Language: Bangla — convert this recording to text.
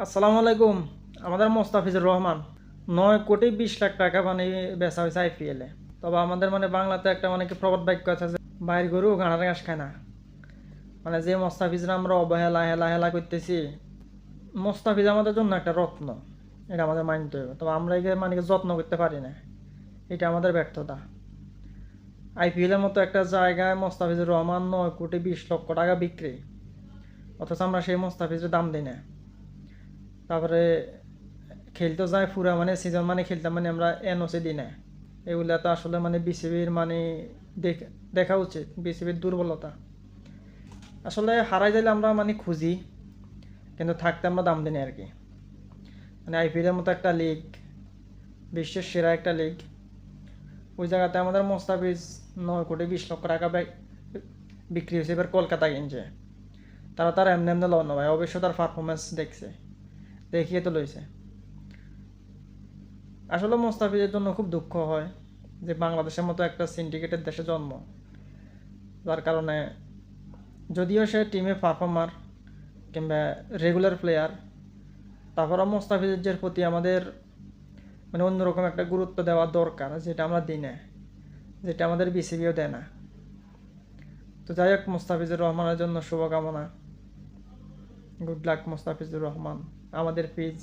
আসসালামু আলাইকুম। আমাদের মোস্তাফিজুর রহমান 9,20,00,000 টাকা মানে বেচা হয়েছে আইপিএলে। তবে আমাদের মানে বাংলাতে একটা মানে কি প্রবাদ বাক্য আছে যে বাইর গরু গাঁড়ার ঘাস খায় না। মানে যে মোস্তাফিজরা আমরা অবহেলা হেলা হেলা করতেছি, মোস্তাফিজ আমাদের জন্য একটা রত্ন। এটা আমাদের মানতে হবে। তবে আমরা একে মানে কি যত্ন করতে পারি না, এটা আমাদের ব্যর্থতা। আইপিএলের মতো একটা জায়গায় মোস্তাফিজুর রহমান 9,20,00,000 টাকা বিক্রি, অথচ আমরা সেই মুস্তাফিজের দাম দিই না। তারপরে খেলতে যায় পুরা মানে সিজন মানে খেলতে মানে আমরা এনওসি দিই না। এগুলা তো আসলে মানে বিসিবির মানে দেখা উচিত, বিসিবির দুর্বলতা। আসলে হারাই যাইলে আমরা মানে খুঁজি, কিন্তু থাকতে আমরা দাম দিই না আর কি। মানে আইপিএলের মতো একটা লিগ, বিশ্বের সেরা একটা লিগ, ওই জায়গাতে আমাদের মোস্তাফিজ 9,20,00,000 টাকা বিক্রি হয়েছে। এবার কলকাতা কিনছে, তার এমনি এমনি লন ভাই, অবশ্য তার পারফরমেন্স দেখছে, দেখিয়ে তো লইছে। আসলে মোস্তাফিজের জন্য খুব দুঃখ হয় যে বাংলাদেশের মতো একটা সিন্ডিকেটের দেশে জন্ম, যার কারণে যদিও সে টিমে পারফর্মার কিংবা রেগুলার প্লেয়ার, তারপরও মোস্তাফিজের প্রতি আমাদের মানে অন্যরকম একটা গুরুত্ব দেওয়া দরকার, যেটা আমরা দিই না, যেটা আমাদের বিসিবিও দেয় না। তো যাই হোক, মোস্তাফিজুর রহমানের জন্য শুভকামনা। গুড লাক মোস্তাফিজুর রহমান, আমাদের পিচ